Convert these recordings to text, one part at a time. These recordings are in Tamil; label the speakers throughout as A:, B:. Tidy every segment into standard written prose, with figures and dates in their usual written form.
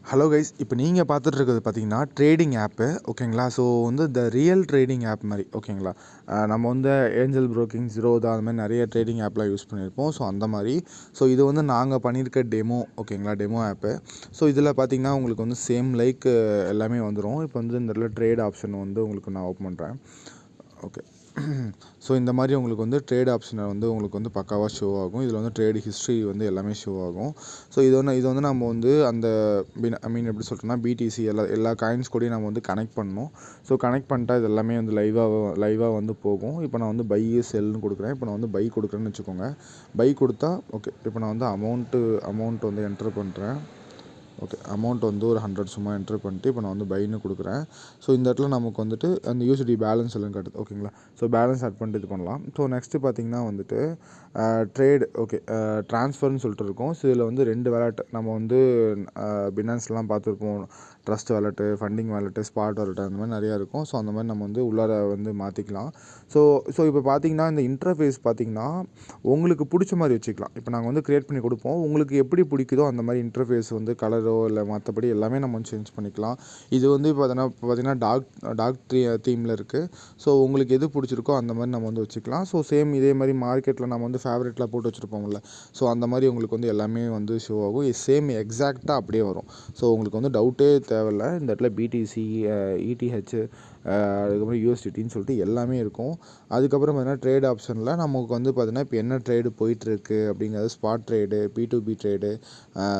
A: ஹலோ கைஸ், இப்போ நீங்கள் பார்த்துட்டு இருக்கிறது பார்த்தீங்கன்னா ட்ரேடிங் ஆப்பு. ஓகேங்களா? ஸோ வந்து த ரியல் ட்ரேடிங் ஆப் மாதிரி. ஓகேங்களா? நம்ம வந்து ஏஞ்சல் ப்ரோக்கிங், ஜீரோதா அந்த மாதிரி நிறைய ட்ரேடிங் ஆப்லாம் யூஸ் பண்ணியிருப்போம். ஸோ அந்த மாதிரி இது வந்து நாங்கள் பண்ணியிருக்க டெமோ. ஓகேங்களா? டெமோ ஆப்பு. ஸோ இதில் பார்த்தீங்கன்னா உங்களுக்கு வந்து சேம் லைக் எல்லாமே வந்துடும். இப்போ வந்து இந்த இடத்துல ட்ரேட் ஆப்ஷன் வந்து உங்களுக்கு நான் ஓப்பன் பண்ணுறேன். ஓகே. ஸோ இந்த மாதிரி உங்களுக்கு வந்து ட்ரேட் ஆப்ஷனை வந்து உங்களுக்கு வந்து பக்காவாக ஷோ ஆகும். இதில் வந்து ட்ரேட் ஹிஸ்ட்ரி வந்து எல்லாமே ஷோ ஆகும். ஸோ இது வந்து நம்ம வந்து அந்த எப்படி சொல்கிறோன்னா பிடிசி எல்லா காயின்ஸ் கூடயும் நம்ம வந்து கனெக்ட் பண்ணணும். ஸோ கனெக்ட் பண்ணிட்டா இது எல்லாமே வந்து லைவாக வந்து போகும். இப்போ நான் வந்து பை செல்னு கொடுக்குறேன். இப்போ நான் வந்து பை கொடுக்குறேன்னு வச்சுக்கோங்க. பை கொடுத்தா ஓகே. இப்போ நான் வந்து அமௌண்ட் வந்து என்ட்ரு பண்ணுறேன். ஓகே. அமௌண்ட் வந்து ஒரு 100 சும்மா என்ட்ரு பண்ணிட்டு இப்போ நான் வந்து பைன்னு கொடுக்குறேன். ஸோ இந்த இடத்துல நமக்கு வந்துட்டு அந்த யூஎஸ்டி பேலன்ஸ் எல்லாம் காட்டுது. ஓகேங்களா? ஸோ பேலன்ஸ் ஆட் பண்ணிட்டு இது பண்ணலாம். ஸோ நெக்ஸ்ட்டு பார்த்தீங்கன்னா வந்துட்டு ட்ரேடு. ஓகே. ட்ரான்ஸ்ஃபர்னு சொல்லிட்டு இருக்கும். ஸோ இதில் வந்து 2 வேலட் நம்ம வந்து பினான்ஸ்லாம் பார்த்துருப்போம். ட்ரஸ்ட் வேலெட்டு, ஃபண்டிங் வேலெட்டு, ஸ்பாட் வேலெட்டு அந்த மாதிரி நிறையா இருக்கும். ஸோ அந்த மாதிரி நம்ம வந்து உள்ளார வந்து மாற்றிக்கலாம். ஸோ இப்போ பார்த்தீங்கன்னா இந்த இன்டர்ஃபேஸ் பார்த்தீங்கன்னா உங்களுக்கு பிடிச்ச மாதிரி வச்சுக்கலாம். இப்போ நாங்கள் வந்து க்ரியேட் பண்ணி கொடுப்போம். உங்களுக்கு எப்படி பிடிக்குதோ அந்த மாதிரி இன்டர்ஃபேஸ் வந்து கலரோ இல்லை மற்றபடி எல்லாமே நம்ம வந்து சேஞ்ச் பண்ணிக்கலாம். இது வந்து பார்த்தீங்கன்னா டாக் தீமில் இருக்குது. ஸோ உங்களுக்கு எது பிடிச்சிருக்கோ அந்த மாதிரி நம்ம வந்து வச்சுக்கலாம். ஸோ சேம் இதே மாதிரி மார்க்கெட்டில் நம்ம வந்து ஃபேவரெட்லாம் போட்டு வச்சுருப்போம்ல. ஸோ அந்த மாதிரி உங்களுக்கு வந்து எல்லாமே வந்து ஷோ ஆகும். சேம் எக்ஸாக்டாக அப்படியே வரும். ஸோ உங்களுக்கு வந்து டவுட்டே தேவையில்ல. இந்த இடத்துல பிடிசி, இடிஹெச், அதுக்கப்புறம் யூஎஸ்டிடின்னு சொல்லிட்டு எல்லாமே இருக்கும். அதுக்கப்புறம் பார்த்தீங்கன்னா ட்ரேட் ஆப்ஷனில் நமக்கு வந்து பார்த்தீங்கன்னா இப்போ என்ன ட்ரேடு போயிட்டுருக்கு அப்படிங்கிறது, spot trade, P2P trade,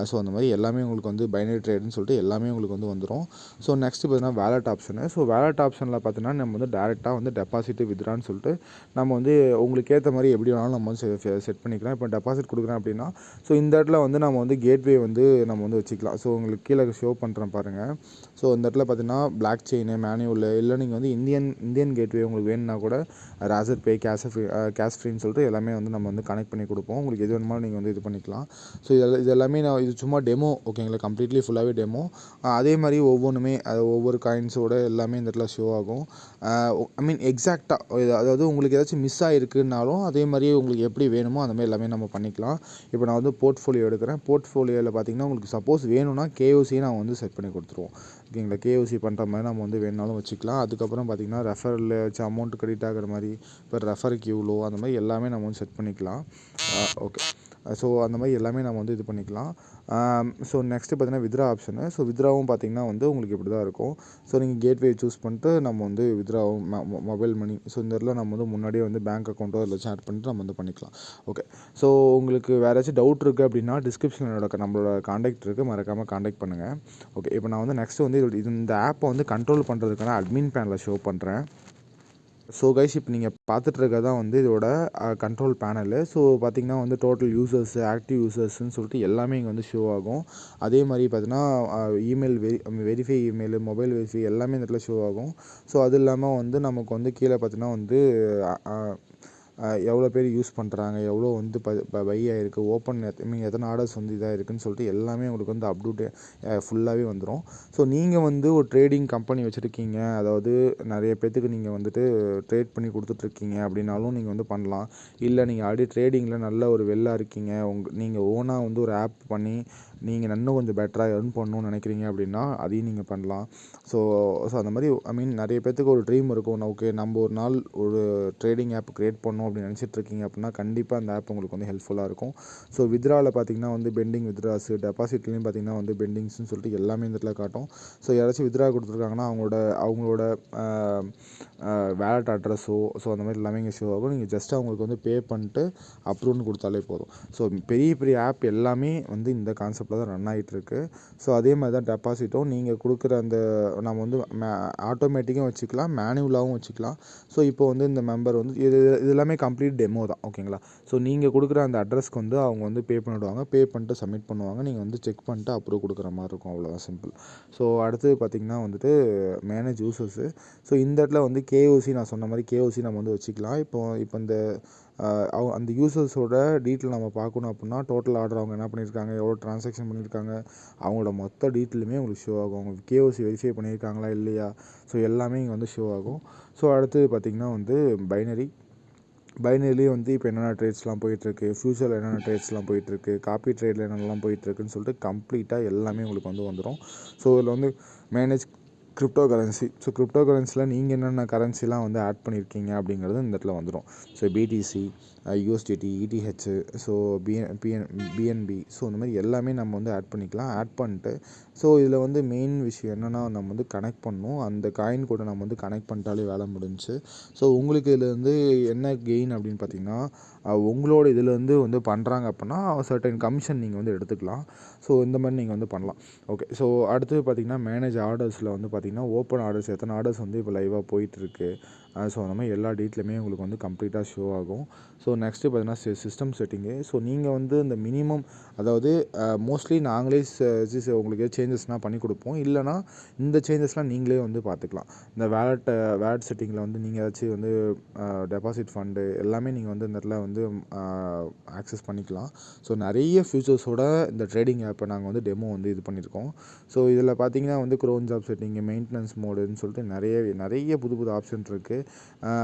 A: so அந்த மாதிரி எல்லாமே உங்களுக்கு வந்து பைனரி ட்ரேடுன்னு சொல்லிட்டு எல்லாமே உங்களுக்கு வந்து வந்துடும். ஸோ நெக்ஸ்ட்டு பார்த்தீங்கன்னா வேலட் ஆப்ஷனு. ஸோ வேலட் ஆப்ஷனில் பார்த்தீங்கன்னா நம்ம வந்து டேரெக்டாக வந்து டெபாசிட்டு, வித்ட்ரான்னு சொல்லிட்டு நம்ம வந்து உங்களுக்கு ஏற்ற மாதிரி எப்படி வேணாலும் நம்ம வந்து செட் பண்ணிக்கலாம். இப்போ டெபாசிட் கொடுக்குறேன் அப்படின்னா ஸோ இந்த இடத்துல வந்து நம்ம வந்து கேட்வே வந்து நம்ம வந்து வச்சுக்கலாம். ஸோ உங்களுக்கு கீழே ஷோ பண்ணுறேன் பாருங்கள். ஸோ இந்த இடத்துல பார்த்தீங்கன்னா பிளாக் செயினு, மேனுவல், இல்லை நீங்கள் வந்து இந்தியன் கேட்வே உங்களுக்கு வேணும்னா கூட ராசர் பே, கேஷ் ஃப்ரீன்னு சொல்லிட்டு எல்லாமே வந்து நம்ம வந்து கனெக்ட் பண்ணி கொடுப்போம். உங்களுக்கு எது வேணுமாலும் நீங்கள் வந்து இது பண்ணிக்கலாம். ஸோ இது எல்லாமே இது சும்மா டெமோ. ஓகேங்களா? கம்ப்ளீட்லி ஃபுல்லாகவே டெமோ. அதே மாதிரி ஒவ்வொன்றுமே ஒவ்வொரு காயின்ஸோட எல்லாமே இந்த இடத்துல ஷோ ஆகும். எக்ஸாக்டாக அதாவது உங்களுக்கு ஏதாச்சும் மிஸ் ஆகிருக்குனாலும் அதே மாதிரியே உங்களுக்கு எப்படி வேணுமோ அந்த மாதிரி எல்லாமே நம்ம பண்ணிக்கலாம். இப்போ நான் வந்து போர்ட்ஃபோலியோ எடுக்கிறேன். போர்ட்ஃபோலியோவில் பார்த்தீங்கன்னா உங்களுக்கு சப்போஸ் வேணும்னா கேஓசி நான் வந்து செட் பண்ணி கொடுத்துருவோம். ஓகேங்களா? கேஓசி பண்ணுற மாதிரி நம்ம வந்து வேணுனாலும் வச்சுக்கலாம். அதுக்கப்புறம் பார்த்தீங்கன்னா ரெஃபரில் வச்சு அமௌண்ட் கிரெடிட் ஆகிற மாதிரி, இப்போ ரெஃபருக்கு இவ்வளோ அந்த மாதிரி எல்லாமே நம்ம வந்து செட் பண்ணிக்கலாம். ஓகே. ஸோ அந்த மாதிரி எல்லாமே நம்ம வந்து இது பண்ணிக்கலாம். ஸோ நெக்ஸ்ட்டு பார்த்தீங்கன்னா வித்ரா ஆப்ஷனு. ஸோ வித்ராவும் பார்த்தீங்கன்னா வந்து உங்களுக்கு இப்படி தான் இருக்கும். ஸோ நீங்கள் கேட்வே சூஸ் பண்ணிட்டு நம்ம வந்து வித்ராவும் மொபைல் மணி. ஸோ இந்த இடத்துல நம்ம வந்து முன்னாடியே வந்து பேங்க் அக்கௌண்ட்டோ அதில் வச்சு ஆட் பண்ணிட்டு நம்ம வந்து பண்ணிக்கலாம். ஓகே. ஸோ உங்களுக்கு வேறு ஏதாச்சும் டவுட் இருக்குது அப்படின்னா டிஸ்கிரிப்ஷனில் நம்மளோட காண்டாக்ட் இருக்குது, மறக்காமல் காண்டாக்ட் பண்ணுங்கள். ஓகே. இப்போ நான் வந்து நெக்ஸ்ட்டு வந்து இந்த ஆப்பை வந்து கண்ட்ரோல் பண்ணுறதுக்கான அட்மின் பேனலை ஷோ பண்ணுறேன். ஸோ கைஸ், இப்போ நீங்கள் பார்த்துட்டு இருக்கிறது தான் வந்து இதோட கண்ட்ரோல் பேனலு. ஸோ பார்த்தீங்கன்னா வந்து டோட்டல் யூசர்ஸு, ஆக்டிவ் யூசர்ஸ்ன்னு சொல்லிட்டு எல்லாமே இங்கே வந்து ஷோ ஆகும். அதே மாதிரி பார்த்தீங்கன்னா email verify email, mobile verify எல்லாமே இந்த இடத்துல ஷோ ஆகும். ஸோ அது இல்லாமல் வந்து நமக்கு வந்து கீழே பார்த்தீங்கன்னா வந்து எவ்வளோ பேர் யூஸ் பண்ணுறாங்க, எவ்வளோ வந்து பை ஆகிருக்கு, ஓப்பன் எத்தனை ஆர்டர்ஸ் வந்து இதாக இருக்குதுன்னு சொல்லிட்டு எல்லாமே உங்களுக்கு வந்து அப்டேட்டு ஃபுல்லாகவே வந்துடும். ஸோ நீங்கள் வந்து ஒரு ட்ரேடிங் கம்பெனி வச்சுருக்கீங்க, அதாவது நிறைய பேர்த்துக்கு நீங்கள் வந்துட்டு ட்ரேட் பண்ணி கொடுத்துட்ருக்கீங்க அப்படின்னாலும் நீங்கள் வந்து பண்ணலாம். இல்லை நீங்கள் ஆல்ரெடி ட்ரேடிங்கில் நல்ல ஒரு இருக்கீங்க, நீங்கள் ஓனாக வந்து ஒரு ஆப் பண்ணி நீங்கள் இன்னும் கொஞ்சம் பெட்டராக earn பண்ணணும்னு நினைக்கிறீங்க அப்படின்னா அதையும் நீங்கள் பண்ணலாம். ஸோ அந்த மாதிரி நிறைய பேர்த்துக்கு ஒரு ட்ரீம் இருக்கும். ஓகே, நம்ம ஒரு நாள் ஒரு ட்ரேடிங் ஆப் க்ரியேட் பண்ணணும் அப்படின்னு நினச்சிட்ருக்கீங்க அப்படின்னா கண்டிப்பாக அந்த ஆப் உங்களுக்கு வந்து ஹெல்ப்ஃபுல்லாக இருக்கும். ஸோ வித்ராவில் பார்த்தீங்கன்னா வந்து பெண்டிங் வித்ராஸு, டெபாசிட்லேயும் பார்த்தீங்கன்னா வந்து பெண்டிங்ஸ்னு சொல்லிட்டு எல்லாமே இந்த இடத்துல காட்டும். ஸோ யாராச்சும் வித்ரா கொடுத்துருக்காங்கன்னா அவங்களோட வேலட் அட்ரஸோ அந்த மாதிரி எல்லாமே இங்கே ஷோ ஆகும். நீங்கள் ஜஸ்ட் அவங்களுக்கு வந்து பே பண்ணிட்டு அப்ரூவ்னு கொடுத்தாலே போதும். ஸோ பெரிய பெரிய ஆப் எல்லாமே வந்து இந்த கான்செப்டில் தான் ரன் ஆகிட்டுருக்கு. ஸோ அதே மாதிரி தான் டெபாசிட்டும் நீங்கள் கொடுக்குற அந்த நம்ம வந்து ஆட்டோமேட்டிக்காகவும் வச்சுக்கலாம், மேனுவலாகவும் வச்சுக்கலாம். ஸோ இப்போ வந்து இந்த மெம்பர் வந்து இது எல்லாமே கம்ப்ளீட் டெமோ தான். ஓகேங்களா? ஸோ நீங்கள் கொடுக்குற அந்த அட்ரஸ்க்கு வந்து அவங்க வந்து பே பண்ணிவிடுவாங்க. பே பண்ணிட்டு சப்மிட் பண்ணுவாங்க. நீங்கள் வந்து செக் பண்ணிட்டு அப்ரூவ் கொடுக்குற மாதிரி இருக்கும். அவ்வளோதான், சிம்பிள். ஸோ அடுத்தது பார்த்திங்கன்னா வந்துட்டு மேனேஜ் யூசர்ஸு. ஸோ இந்த இடத்துல வந்து கேஓசி, நான் சொன்ன மாதிரி கேஓசி நம்ம வந்து வச்சுக்கலாம். இப்போ இந்த அந்த யூசர்ஸோட டீட்டெயில் நம்ம பார்க்கணும் அப்படின்னா டோட்டல் ஆர்டர் அவங்க என்ன பண்ணியிருக்காங்க, எவ்வளோ ட்ரான்சாக்ஷன் பண்ணியிருக்காங்க, அவங்களோட மொத்த டீட்டெயிலுமே உங்களுக்கு ஷோ ஆகும். அவங்க கேஓசி வெரிஃபை பண்ணியிருக்காங்களா இல்லையா, ஸோ எல்லாமே இங்கே வந்து ஷோ ஆகும். ஸோ அடுத்தது பார்த்திங்கன்னா வந்து பைனரி. பைனரிலேயே வந்து இப்போ என்னென்ன ட்ரேட்ஸ்லாம் போயிட்டுருக்கு, ஃப்யூச்சரில் என்னென்ன ட்ரேட்ஸ்லாம் போயிட்டுருக்கு, காப்பி ட்ரேடில் என்னென்னலாம் போயிட்டுருக்குன்னு சொல்லிட்டு கம்ப்ளீட்டாக எல்லாமே உங்களுக்கு வந்து வந்துடும். ஸோ இதில் வந்து manage cryptocurrency. So crypto கரன்சியில் நீங்கள் என்னென்ன கரன்சிலாம் வந்து ஆட் பண்ணியிருக்கீங்க அப்படிங்கிறது இந்த இடத்துல வந்துடும். So BTC, USDT, ETH, so BNB, so இந்த மாதிரி எல்லாமே நம்ம வந்து ஆட் பண்ணிக்கலாம். ஆட் பண்ணிட்டு ஸோ இதில் வந்து மெயின் விஷயம் என்னென்னா நம்ம வந்து கனெக்ட் பண்ணணும். அந்த காயின் கூட நம்ம வந்து கனெக்ட் பண்ணிட்டாலே வேலை முடிஞ்சுச்சு. ஸோ உங்களுக்கு இதில் வந்து என்ன கெயின் அப்படின்னு பார்த்தீங்கன்னா, உங்களோட இதிலேருந்து வந்து பண்ணுறாங்க அப்படின்னா சர்டைன் கமிஷன் நீங்கள் வந்து எடுத்துக்கலாம். ஸோ இந்த மாதிரி நீங்கள் வந்து பண்ணலாம். ஓகே. ஸோ அடுத்தது பார்த்தீங்கன்னா, மேனேஜ் ஆர்டர்ஸில் வந்து பார்த்தீங்கன்னா, ஓப்பன் ஆர்டர்ஸ் எத்தனை ஆர்டர்ஸ் வந்து இப்போ லைவாக போயிட்டுருக்கு. ஸோ அந்த மாதிரி எல்லா டீட்டெயிலுமே உங்களுக்கு வந்து கம்ப்ளீட்டாக ஷோ ஆகும். ஸோ நெக்ஸ்ட்டு பார்த்தீங்கன்னா சிஸ்டம் செட்டிங்கு. ஸோ நீங்கள் வந்து இந்த மினிமம் அதாவது மோஸ்ட்லி நாங்களே உங்களுக்கு சேஞ்சஸ்லாம் பண்ணி கொடுப்போம். இல்லைனா இந்த சேஞ்சஸ்லாம் நீங்களே வந்து பார்த்துக்கலாம். இந்த வேலட் செட்டிங்கில் வந்து நீங்கள் ஏதாச்சும் வந்து டெபாசிட் ஃபண்டு எல்லாமே நீங்கள் வந்து இந்த இடத்துல வந்து ஆக்சஸ் பண்ணிக்கலாம். ஸோ நிறைய ஃபியூச்சர்ஸோட இந்த ட்ரேடிங் ஆப்பை நாங்கள் வந்து டெமோ வந்து இது பண்ணியிருக்கோம். ஸோ இதில் பார்த்தீங்கன்னா வந்து க்ரோன் ஜாப் செட்டிங்கு, மெயின்டெனன்ஸ் மோடுன்னு சொல்லிட்டு நிறைய புது புது ஆப்ஷன் இருக்குது.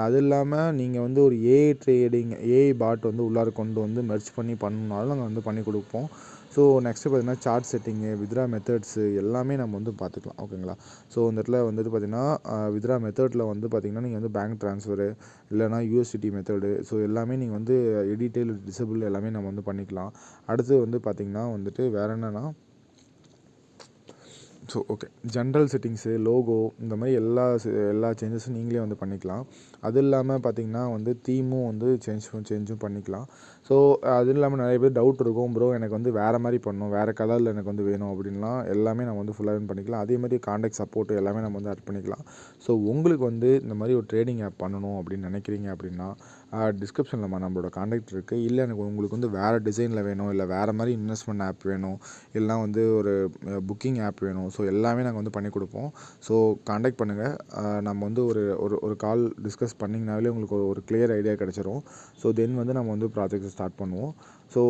A: அது இல்லாமல் நீங்கள் வந்து ஒரு ஏஐ ட்ரேடிங், ஏஐ பாட் வந்து உள்ளார கொண்டு வந்து மெர்ஜ் பண்ணி பண்ணணுனாலும் நாங்கள் வந்து பண்ணி கொடுப்போம். ஸோ நெக்ஸ்ட்டு பார்த்தீங்கன்னா சார்ட் செட்டிங்கு, வித்ரா மெத்தட்ஸு எல்லாமே நம்ம வந்து பார்த்துக்கலாம். ஓகேங்களா. ஸோ இந்த இடத்துல வந்துட்டு பார்த்தீங்கன்னா வித்ரா மெத்தடில் வந்து பார்த்தீங்கன்னா நீங்கள் வந்து பேங்க் ட்ரான்ஸ்ஃபரு இல்லைனா யூஎஸ்டிடி மெத்தடு, ஸோ எல்லாமே நீங்கள் வந்து எடிட்டேல், டிசபிள் எல்லாமே நம்ம வந்து பண்ணிக்கலாம். அடுத்து வந்து பார்த்திங்கன்னா வந்துட்டு வேறு என்னென்னா, so okay, general settings, logo இந்த மாதிரி எல்லா சேஞ்சஸும் நீங்களே வந்து பண்ணிக்கலாம். அது இல்லாமல் பார்த்திங்கன்னா வந்து தீமும் வந்து சேஞ்சும் பண்ணிக்கலாம். ஸோ அது இல்லாமல் நிறைய பேர் டவுட் இருக்கும், ப்ரோ எனக்கு வந்து வேறு மாதிரி பண்ணணும், வேறு கலரில் எனக்கு வந்து வேணும் அப்படின்லாம் எல்லாமே நம்ம வந்து ஃபுல்லாக பண்ணிக்கலாம். அதே மாதிரி கான்டாக்ட் சப்போர்ட் எல்லாமே நம்ம வந்து ஆட் பண்ணிக்கலாம். ஸோ உங்களுக்கு வந்து இந்த மாதிரி ஒரு ட்ரேடிங் ஆப் பண்ணணும் அப்படின்னு நினைக்கிறீங்க அப்படின்னா டிஸ்கிரிப்ஷனில் நம்மளோட கான்டாக்ட் இருக்குது. இல்லை எனக்கு உங்களுக்கு வந்து வேறு டிசைனில் வேணும், இல்லை வேறு மாதிரி இன்வெஸ்ட்மெண்ட் ஆப் வேணும், இல்லைனா வந்து ஒரு புக்கிங் ஆப் வேணும், ஸோ எல்லாமே நாங்கள் வந்து பண்ணி கொடுப்போம். ஸோ கான்டாக்ட் பண்ணுங்கள். நம்ம வந்து ஒரு கால் டிஸ்கஸ் பண்ணிங்கனாலே உங்களுக்கு ஒரு கிளியர் ஐடியா கிடச்சிரும். ஸோ தென் வந்து நம்ம வந்து ப்ராஜெக்ட் ஸ்டார்ட் பண்ணுவோம். ஸோ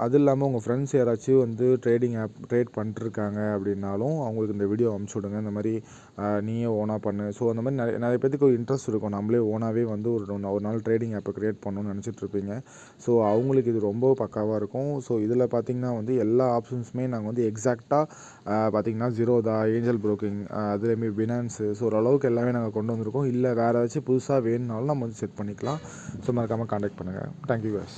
A: அது இல்லாமல் உங்கள் ஃப்ரெண்ட்ஸ் யாராச்சும் வந்து ட்ரேடிங் ஆப் ட்ரேட் பண்ணிட்டுருக்காங்க அப்படின்னாலும் அவங்களுக்கு இந்த வீடியோ அனுப்பிச்சி விடுங்க. இந்த மாதிரி நீயே ஓனாக பண்ணு. ஸோ அந்த மாதிரி நிறைய பேத்துக்கு ஒரு இன்ட்ரெஸ்ட் இருக்கும், நம்மளே ஓனாகவே வந்து ஒரு நாள் ட்ரேடிங் ஆப்பை க்ரியேட் பண்ணணும்னு நினச்சிட்ருப்பீங்க. ஸோ அவங்களுக்கு இது ரொம்ப பக்காவாக இருக்கும். ஸோ இதில் பார்த்திங்கன்னா வந்து எல்லா ஆப்ஷன்ஸுமே நாங்கள் வந்து எக்ஸாக்டாக பார்த்திங்கன்னா ஜீரோதா, ஏஞ்சல் ப்ரோக்கிங், அதுலேயுமே பினான்ஸு, ஸோ ஓரளவுக்கு எல்லாமே நாங்கள் கொண்டு வந்திருக்கோம். இல்லை வேறு ஏதாச்சும் புதுசாக வேணுனாலும் நம்ம வந்து செட் பண்ணிக்கலாம். ஸோ மறக்காமல் கான்டாக்ட் பண்ணுங்கள். Thank you guys.